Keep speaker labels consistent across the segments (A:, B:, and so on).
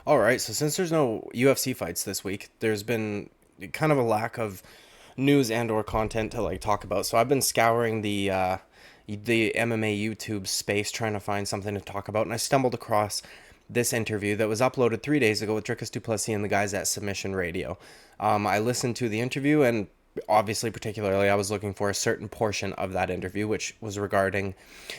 A: All right, so since there's no UFC fights this week, there's been kind of a lack of news and or content to like talk about. So I've been scouring the MMA YouTube space trying to find something to talk about, and I stumbled across this interview that was uploaded 3 days ago with Dricus Du Plessis and the guys at Submission Radio. I listened to the interview, and obviously, particularly, I was looking for a certain portion of that interview, which was regarding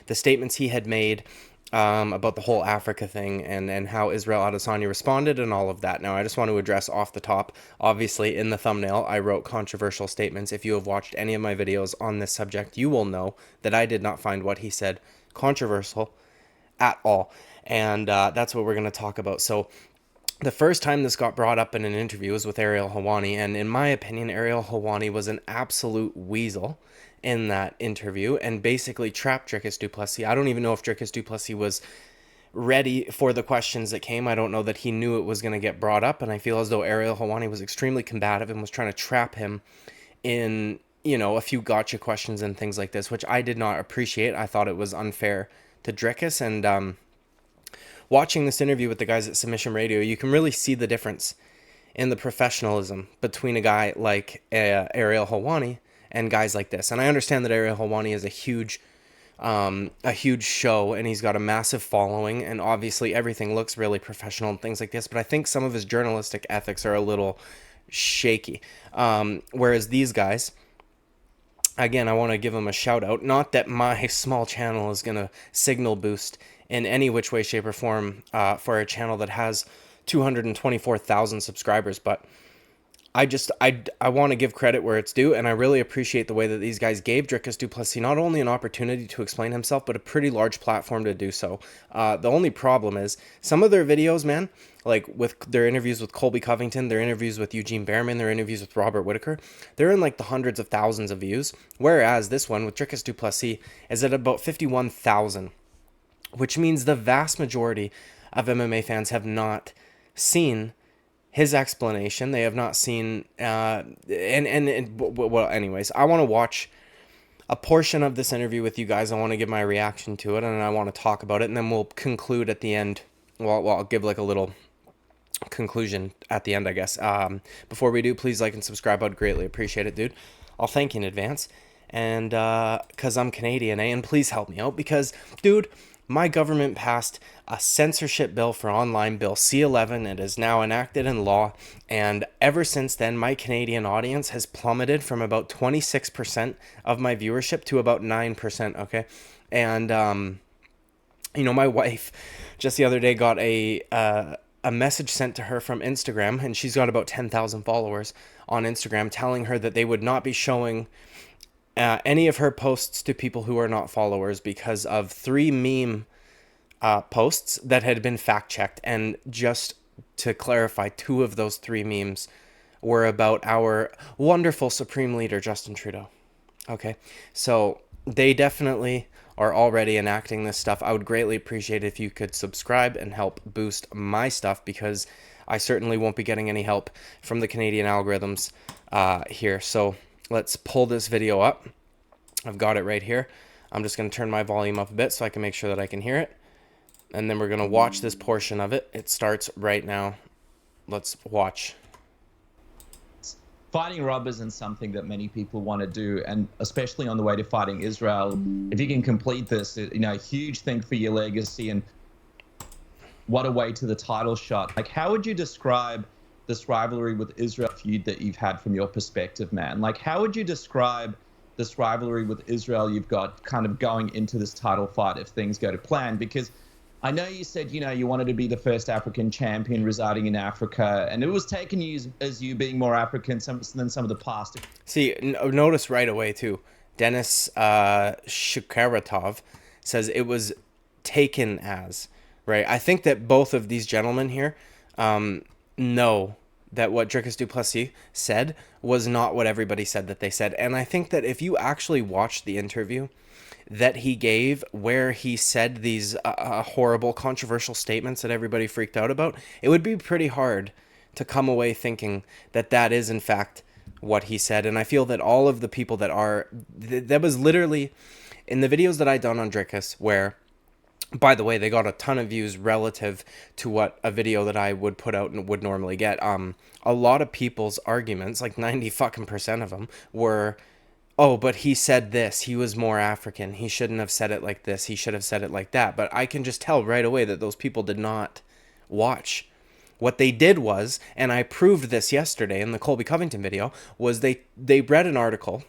A: the statements he had made about the whole Africa thing and how Israel Adesanya responded and all of that. Now, I just want to address off the top, obviously, in the thumbnail, I wrote controversial statements. If you have watched any of my videos on this subject, you will know that I did not find what he said controversial at all. And that's what we're going to talk about. So, the first time this got brought up in an interview was with Ariel Helwani, and in my opinion, Ariel Helwani was an absolute weasel in that interview and basically trapped Dricus Du Plessis. I don't even know if Dricus Du Plessis was ready for the questions that came. I don't know that he knew it was going to get brought up, and I feel as though Ariel Helwani was extremely combative and was trying to trap him in, a few gotcha questions and things like this, which I did not appreciate. I thought it was unfair to Dricus, and watching this interview with the guys at Submission Radio, you can really see the difference in the professionalism between a guy like Ariel Helwani and guys like this. And I understand that Ariel Helwani is a huge show, and he's got a massive following, and obviously everything looks really professional and things like this. But I think some of his journalistic ethics are a little shaky. Whereas these guys, again, I want to give them a shout out. Not that my small channel is going to signal boost in any which way, shape, or form for a channel that has 224,000 subscribers, but I want to give credit where it's due, and I really appreciate the way that these guys gave Dricus Du Plessis not only an opportunity to explain himself, but a pretty large platform to do so. The only problem is some of their videos, man, like with their interviews with Colby Covington, their interviews with Eugene Behrman, their interviews with Robert Whitaker, they're in like the hundreds of thousands of views, whereas this one with Dricus Du Plessis is at about 51,000, which means the vast majority of MMA fans have not seen his explanation. They have not seen, well, anyways, I want to watch a portion of this interview with you guys. I want to give my reaction to it, and I want to talk about it, and then we'll conclude at the end. Well, I'll give like a little conclusion at the end, I guess. Before we do, please like and subscribe. I'd greatly appreciate it, dude. I'll thank you in advance. And because I'm Canadian, and please help me out because, dude, my government passed a censorship bill for online bill C11. It is now enacted in law, and ever since then, my Canadian audience has plummeted from about 26% of my viewership to about 9%, okay? And, my wife just the other day got a message sent to her from Instagram, and she's got about 10,000 followers on Instagram, telling her that they would not be showing any of her posts to people who are not followers because of 3 meme posts that had been fact checked. And just to clarify, 2 of those 3 memes were about our wonderful Supreme Leader, Justin Trudeau. Okay, so they definitely are already enacting this stuff. I would greatly appreciate if you could subscribe and help boost my stuff, because I certainly won't be getting any help from the Canadian algorithms here. So let's pull this video up. I've got it right here. I'm just going to turn my volume up a bit so I can make sure that I can hear it. And then we're going to watch this portion of it. It starts right now. Let's watch.
B: Fighting Rob isn't something that many people want to do, and especially on the way to fighting Israel. If you can complete this, a huge thing for your legacy, and what a way to the title shot. Like, how would you describe this rivalry with Israel feud that you've had from your perspective, man? Like, how would you describe this rivalry with Israel you've got kind of going into this title fight if things go to plan? Because I know you said, you wanted to be the first African champion residing in Africa, and it was taken as you being more African than some of the past.
A: See, notice right away, too, Dennis Shukaratov says it was taken as, right? I think that both of these gentlemen here know that what Dricus Du Plessis said was not what everybody said that they said. And I think that if you actually watch the interview that he gave where he said these horrible, controversial statements that everybody freaked out about, it would be pretty hard to come away thinking that that is, in fact, what he said. And I feel that all of the people that are... That was literally... In the videos that I done on Dricus, where By the way, they got a ton of views relative to what a video that I would put out and would normally get. A lot of people's arguments, like 90 fucking percent of them, were, oh, but he said this. He was more African. He shouldn't have said it like this. He should have said it like that. But I can just tell right away that those people did not watch. What they did was, and I proved this yesterday in the Colby Covington video, was they read an article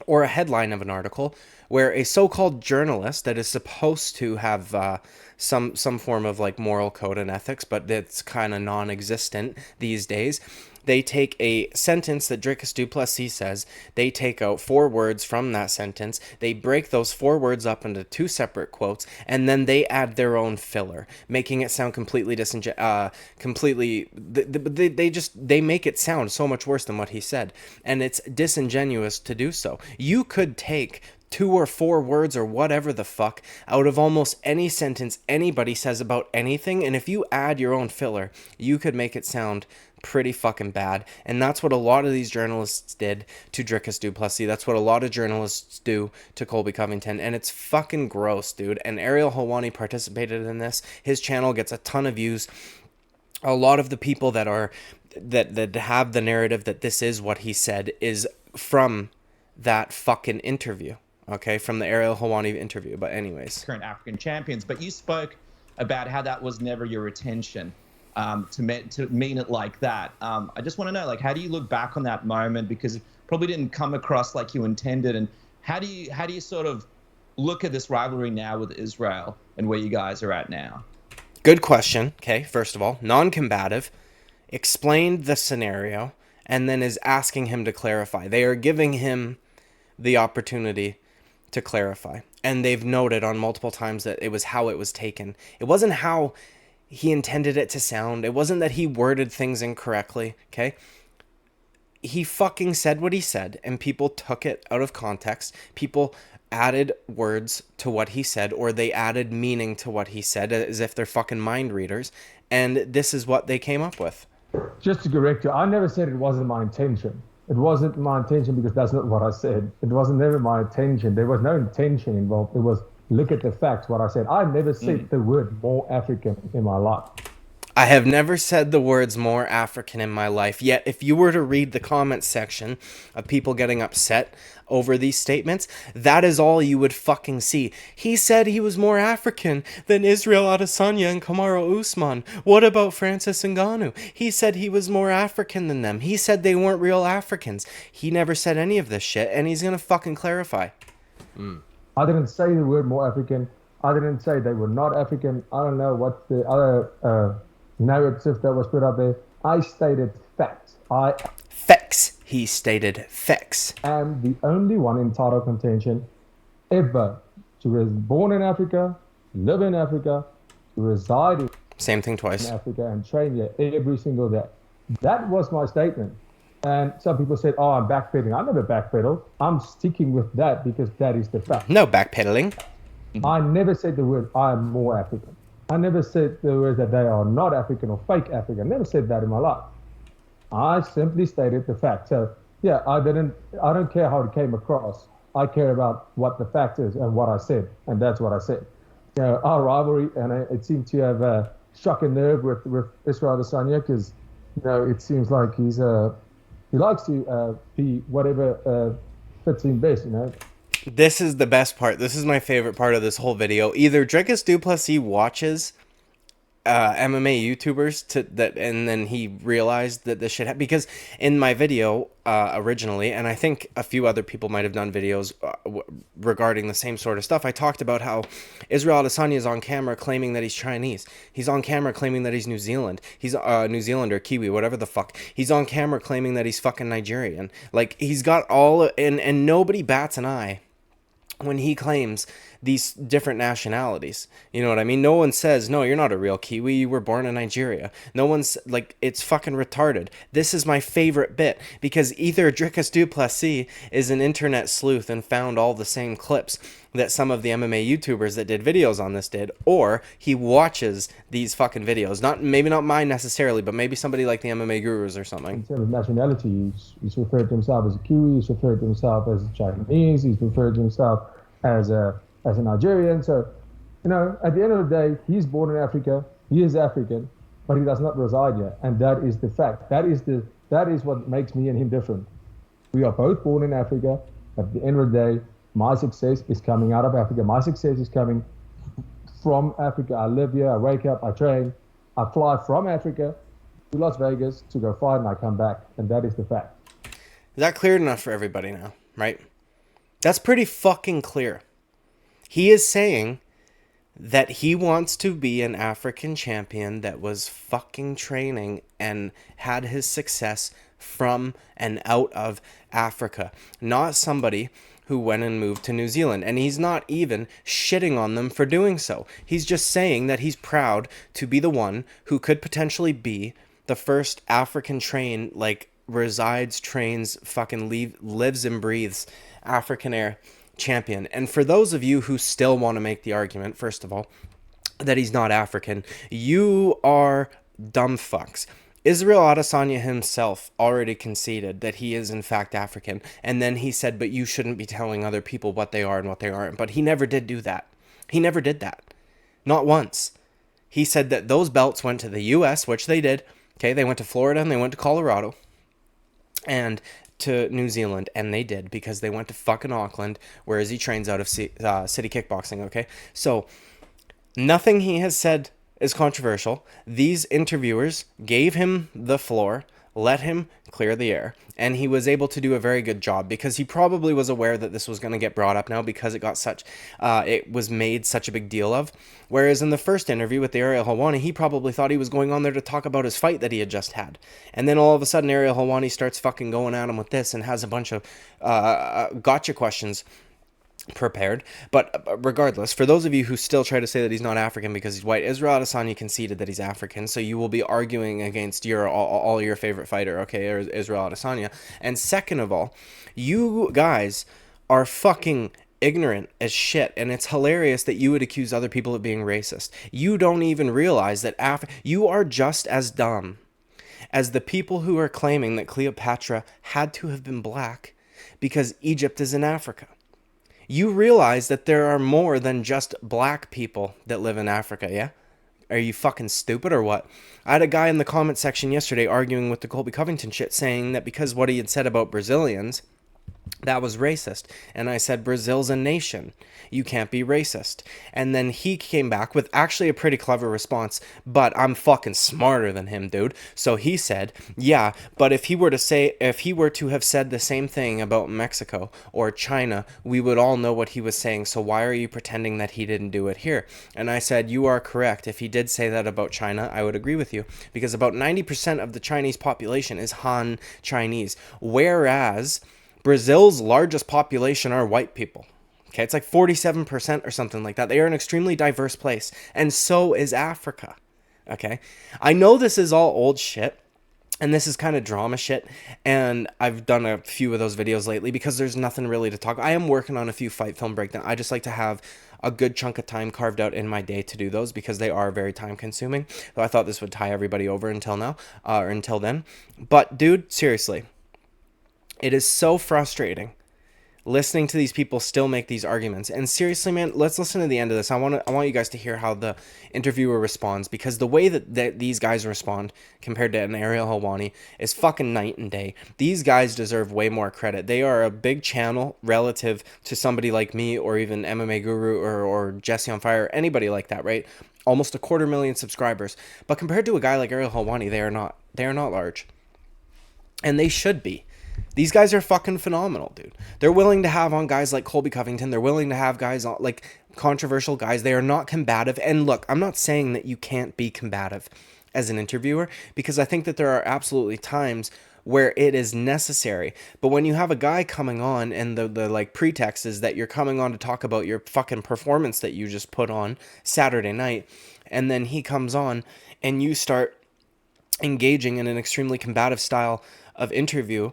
A: or a headline of an article where a so-called journalist that is supposed to have some form of like moral code and ethics, but that's kind of non-existent these days. They take a sentence that Dricus Du Plessis says, they take out 4 words from that sentence, they break those 4 words up into 2 separate quotes, and then they add their own filler, making it sound completely they make it sound so much worse than what he said, and it's disingenuous to do so. You could take 2 or 4 words or whatever the fuck out of almost any sentence anybody says about anything, and if you add your own filler, you could make it sound pretty fucking bad. And that's what a lot of these journalists did to Dricus Du Plessis. That's what a lot of journalists do to Colby Covington, and it's fucking gross, dude. And Ariel Helwani participated in this. His channel gets a ton of views. A lot of the people that have the narrative that this is what he said is from that fucking interview. Okay, from the Ariel Helwani interview. But anyways,
B: current African champions. But you spoke about how that was never your intention, to mean it like that. I just want to know, like, how do you look back on that moment? Because it probably didn't come across like you intended. And how do you sort of look at this rivalry now with Israel and where you guys are at now?
A: Good question. Okay, first of all, non-combative, explained the scenario, and then is asking him to clarify. They are giving him the opportunity to clarify. And they've noted on multiple times that it was how it was taken. It wasn't how he intended it to sound. It wasn't that he worded things incorrectly, okay? He fucking said what he said, and people took it out of context. People added words to what he said, or they added meaning to what he said, as if they're fucking mind readers. And this is what they came up with.
C: Just to correct you, I never said it wasn't my intention. It wasn't my intention because that's not what I said. It wasn't never my intention. There was no intention involved. It was, look at the facts, what I said. I never said the word more African in my life.
A: I have never said the words more African in my life, yet if you were to read the comments section of people getting upset over these statements, that is all you would fucking see. He said he was more African than Israel Adesanya and Kamaru Usman. What about Francis Ngannou? He said he was more African than them. He said they weren't real Africans. He never said any of this shit, and he's gonna fucking clarify.
C: I didn't say the word more African. I didn't say they were not African. I don't know what the other narrative that was put up there. I stated facts.
A: Facts. He stated facts.
C: Am the only one in title contention ever to was born in Africa, live in Africa, reside in
A: Same thing twice.
C: Africa, and train here every single day. That was my statement. And some people said, oh, I'm backpedaling. I never backpedal. I'm sticking with that because that is the fact.
A: No backpedaling.
C: I never said the word I am more African. I never said the word that they are not African or fake African. I never said that in my life. I simply stated the fact. So yeah, I don't care how it came across. I care about what the fact is and what I said, and that's what I said. You know, our rivalry, and it seemed to have struck a nerve with Israel Adesanya, because you know it seems like he likes to be whatever fits him best. You know.
A: This is the best part. This is my favorite part of this whole video. Either Dricus Du Plessis watches MMA YouTubers and then he realized that this shit happened, because in my video originally, and I think a few other people might have done videos regarding the same sort of stuff, I talked about how Israel Adesanya is on camera claiming that he's Chinese. He's on camera claiming that he's New Zealand. He's New Zealand or Kiwi, whatever the fuck. He's on camera claiming that he's fucking Nigerian. Like, he's got all, and nobody bats an eye when he claims these different nationalities. You know what I mean? No one says, no, you're not a real Kiwi, you were born in Nigeria. No one's like, it's fucking retarded. This is my favorite bit, because either Dricus Du Plessis is an internet sleuth and found all the same clips that some of the MMA YouTubers that did videos on this did, or he watches these fucking videos. Maybe not mine necessarily, but maybe somebody like the MMA Gurus or something.
C: In terms of nationality, he's referred to himself as a Kiwi, he's referred to himself as a Chinese, he's referred to himself as a Nigerian. So At the end of the day, he's born in Africa. He is African, but he does not reside here, and that is the fact. That is what makes me and him different. We are both born in Africa. At the end of the day, my success is coming out of Africa. My success is coming from Africa. I live here. I wake up. I train. I fly from Africa to Las Vegas to go fight, and I come back, and that is the fact.
A: Is that clear enough for everybody now, right? That's pretty fucking clear. He is saying that he wants to be an African champion that was fucking training and had his success from and out of Africa, not somebody who went and moved to New Zealand. And he's not even shitting on them for doing so. He's just saying that he's proud to be the one who could potentially be the first African resides, trains, fucking lives and breathes African air champion. And for those of you who still want to make the argument, first of all, that he's not African, you are dumb fucks. Israel Adesanya himself already conceded that he is in fact African, and then he said, but you shouldn't be telling other people what they are and what they aren't. But he never did do that. He never did that. Not once. He said that those belts went to the US, which they did. Okay, they went to Florida and they went to Colorado and to New Zealand, and they did, because they went to fucking Auckland, whereas he trains out of City Kickboxing, okay? So, nothing he has said is controversial. These interviewers gave him the floor, let him clear the air, and he was able to do a very good job, because he probably was aware that this was going to get brought up now, because it was made such a big deal of. Whereas in the first interview with Ariel Helwani, he probably thought he was going on there to talk about his fight that he had just had. And then all of a sudden, Ariel Helwani starts fucking going at him with this and has a bunch of gotcha questions prepared. But regardless, for those of you who still try to say that he's not African because he's white, Israel Adesanya conceded that he's African, so you will be arguing against all your favorite fighter, okay, or Israel Adesanya. And second of all, you guys are fucking ignorant as shit, and it's hilarious that you would accuse other people of being racist. You don't even realize that you are just as dumb as the people who are claiming that Cleopatra had to have been black because Egypt is in Africa. You realize that there are more than just black people that live in Africa, yeah? Are you fucking stupid or what? I had a guy in the comment section yesterday arguing with the Colby Covington shit, saying that because what he had said about Brazilians, that was racist. And I said, Brazil's a nation. You can't be racist. And then he came back with actually a pretty clever response, but I'm fucking smarter than him, dude. So he said, yeah, but if he were to have said the same thing about Mexico or China, we would all know what he was saying. So why are you pretending that he didn't do it here? And I said, you are correct. If he did say that about China, I would agree with you, because about 90% of the Chinese population is Han Chinese, whereas Brazil's largest population are white people. Okay, it's like 47% or something like that. They are an extremely diverse place, and so is Africa. Okay, I know this is all old shit, and this is kind of drama shit, and I've done a few of those videos lately because there's nothing really to talk. I am working on a few fight film breakdown. I just like to have a good chunk of time carved out in my day to do those, because they are very time consuming. So I thought this would tie everybody over until now, or until then. But dude, seriously, it is so frustrating listening to these people still make these arguments. And seriously, man, let's listen to the end of this. I want you guys to hear how the interviewer responds, because the way that these guys respond compared to an Ariel Helwani is fucking night and day. These guys deserve way more credit. They are a big channel relative to somebody like me, or even MMA Guru, or Jesse on Fire, anybody like that, right? Almost 250,000 subscribers. But compared to a guy like Ariel Helwani, they are not large. And they should be. These guys are fucking phenomenal, dude. They're willing to have on guys like Colby Covington. They're willing to have guys on, like, controversial guys. They are not combative. And look, I'm not saying that you can't be combative as an interviewer, because I think that there are absolutely times where it is necessary. But when you have a guy coming on and the like pretext is that you're coming on to talk about your fucking performance that you just put on Saturday night, and then he comes on and you start engaging in an extremely combative style of interview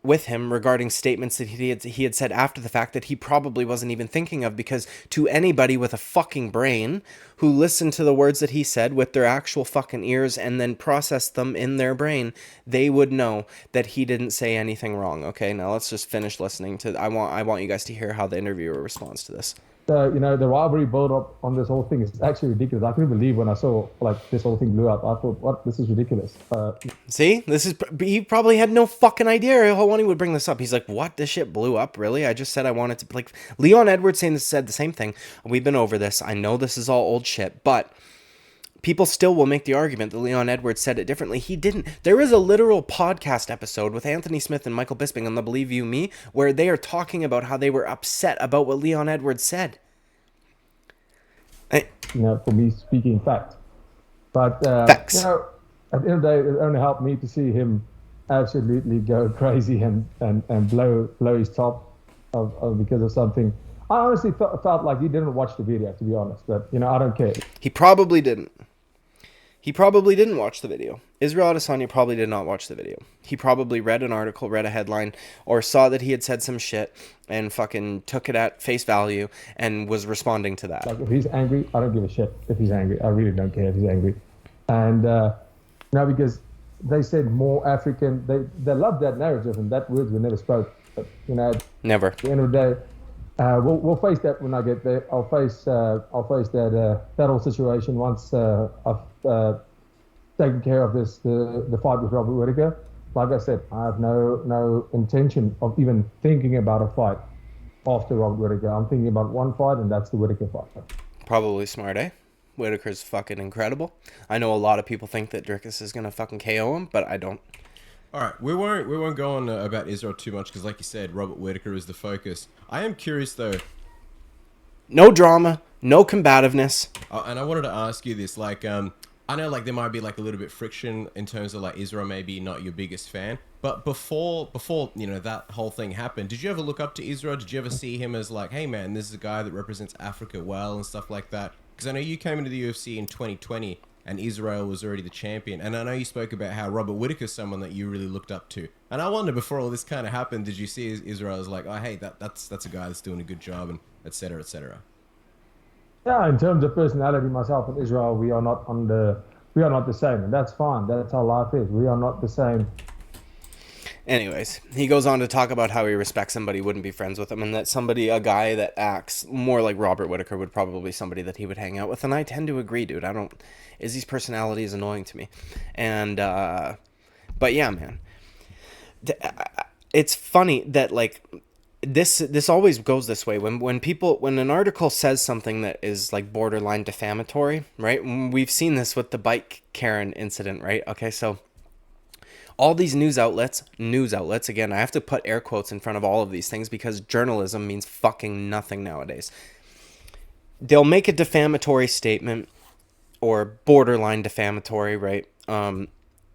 A: with him regarding statements that he had said after the fact that he probably wasn't even thinking of, because to anybody with a fucking brain who listened to the words that he said with their actual fucking ears and then processed them in their brain, they would know that he didn't say anything wrong. Okay, now let's just finish listening to. I want you guys to hear how the interviewer responds to this.
C: So, the rivalry build up on this whole thing is actually ridiculous. I couldn't believe when I saw like this whole thing blew up. I thought, what? This is ridiculous.
A: See, he probably had no fucking idea Helwani would bring this up. He's like, what? This shit blew up? Really? I just said I wanted to, like, Leon Edwards said the same thing. We've been over this. I know this is all old shit, but people still will make the argument that Leon Edwards said it differently. He didn't. There is a literal podcast episode with Anthony Smith and Michael Bisping on the Believe You Me where they are talking about how they were upset about what Leon Edwards said.
C: For me speaking fact. But,
A: Facts.
C: at the end of the day, it only helped me to see him absolutely go crazy and blow his top because of something. I honestly felt like he didn't watch the video, to be honest. But, I don't care.
A: He probably didn't. He probably didn't watch the video. Israel Adesanya probably did not watch the video. He probably read an article, read a headline, or saw that he had said some shit and fucking took it at face value and was responding to that.
C: Like, if he's angry, I don't give a shit if he's angry. I really don't care if he's angry. And, because they said more African, they love that narrative, and that words were never spoke. But,
A: Never.
C: At the end of the day, we'll face that when I get there. I'll face that whole situation once I've taken care of the fight with Robert Whittaker. Like I said, I have no intention of even thinking about a fight after Robert Whittaker. I'm thinking about one fight, and that's the Whittaker fight.
A: Probably smart, eh? Whittaker's fucking incredible. I know a lot of people think that Dricus is gonna fucking KO him, but I don't.
D: All right, we won't go on about Israel too much because, like you said, Robert Whittaker is the focus. I am curious though.
A: No drama, no combativeness.
D: And I wanted to ask you this, like, I know like there might be like a little bit friction in terms of like Israel maybe not your biggest fan, but before that whole thing happened, did you ever look up to Israel? Did you ever see him as like, hey man, this is a guy that represents Africa well and stuff like that? Because I know you came into the UFC in 2020 and Israel was already the champion, and I know you spoke about how Robert Whittaker is someone that you really looked up to, and I wonder before all this kind of happened, did you see Israel as like, oh hey, that's a guy that's doing a good job, and etc. etc.
C: Yeah, in terms of personality, myself and Israel, we are not the same, and that's fine. That's how life is. We are not the same.
A: Anyways, he goes on to talk about how he respects somebody, wouldn't be friends with him, and that a guy that acts more like Robert Whittaker would probably be somebody that he would hang out with. And I tend to agree, dude. Izzy's personality is annoying to me. And, but yeah, man. It's funny that, like, this always goes this way. When an article says something that is, like, borderline defamatory, right? We've seen this with the bike Karen incident, right? Okay, so all these news outlets, again, I have to put air quotes in front of all of these things because journalism means fucking nothing nowadays. They'll make a defamatory statement or borderline defamatory, right? And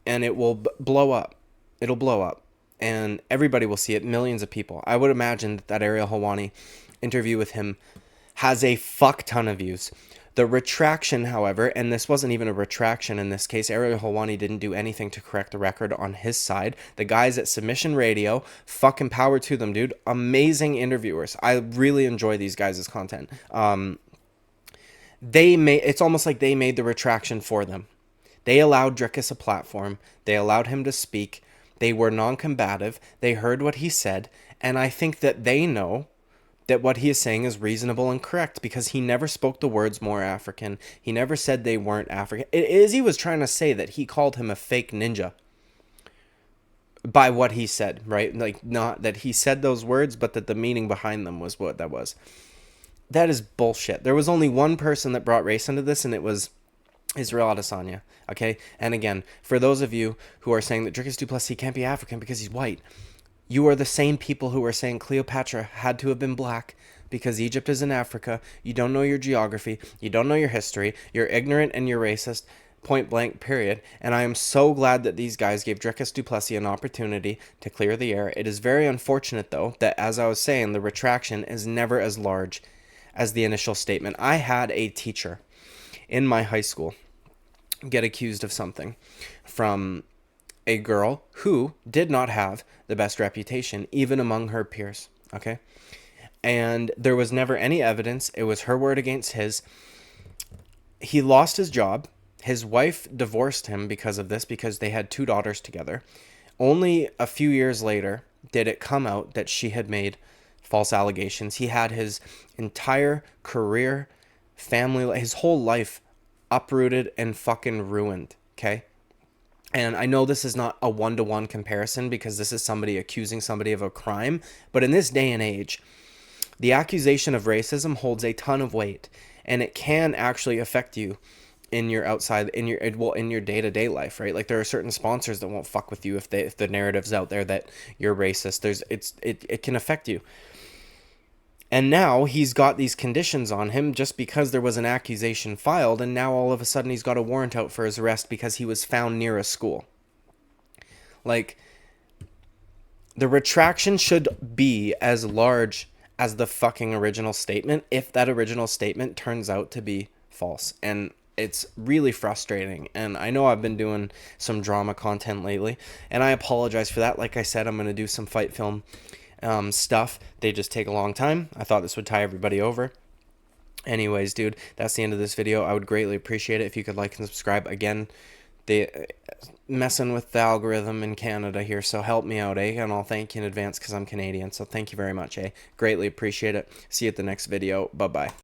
A: it will blow up. It'll blow up. And everybody will see it, millions of people. I would imagine that Ariel Helwani interview with him has a fuck ton of views. The retraction, however, and this wasn't even a retraction in this case, Ariel Helwani didn't do anything to correct the record on his side. The guys at Submission Radio, fucking power to them, dude. Amazing interviewers. I really enjoy these guys' content. It's almost like they made the retraction for them. They allowed Dricus a platform. They allowed him to speak. They were non-combative. They heard what he said. And I think that they know that what he is saying is reasonable and correct because he never spoke the words more African. He never said they weren't African. Izzy was trying to say that he called him a fake ninja by what he said, right? Like, not that he said those words, but that the meaning behind them was what that was. That is bullshit. There was only one person that brought race into this, and it was Israel Adesanya, okay? And again, for those of you who are saying that Dricus Du Plessis can't be African because he's white, you are the same people who are saying Cleopatra had to have been black because Egypt is in Africa. You don't know your geography. You don't know your history. You're ignorant and you're racist. Point blank, period. And I am so glad that these guys gave Dricus Du Plessis an opportunity to clear the air. It is very unfortunate, though, that, as I was saying, the retraction is never as large as the initial statement. I had a teacher in my high school get accused of something from a girl who did not have the best reputation, even among her peers, okay? And there was never any evidence. It was her word against his. He lost his job. His wife divorced him because of this, because they had 2 daughters together. Only a few years later did it come out that she had made false allegations. He had his entire career, family, his whole life uprooted and fucking ruined, okay? And I know this is not a one-to-one comparison because this is somebody accusing somebody of a crime, but in this day and age, the accusation of racism holds a ton of weight, and it can actually affect you in your outside, in your day-to-day life, right? Like there are certain sponsors that won't fuck with you if the narrative's out there that you're racist. It can affect you. And now he's got these conditions on him just because there was an accusation filed, and now all of a sudden he's got a warrant out for his arrest because he was found near a school. Like, the retraction should be as large as the fucking original statement if that original statement turns out to be false. And it's really frustrating. And I know I've been doing some drama content lately, and I apologize for that. Like I said, I'm going to do some fight film stuff. They just take a long time. I thought this would tie everybody over. Anyways, dude, that's the end of this video. I would greatly appreciate it if you could like and subscribe. Again, they messing with the algorithm in Canada here, so help me out, eh? And I'll thank you in advance because I'm Canadian. So thank you very much, eh? Greatly appreciate it. See you at the next video. Bye-bye.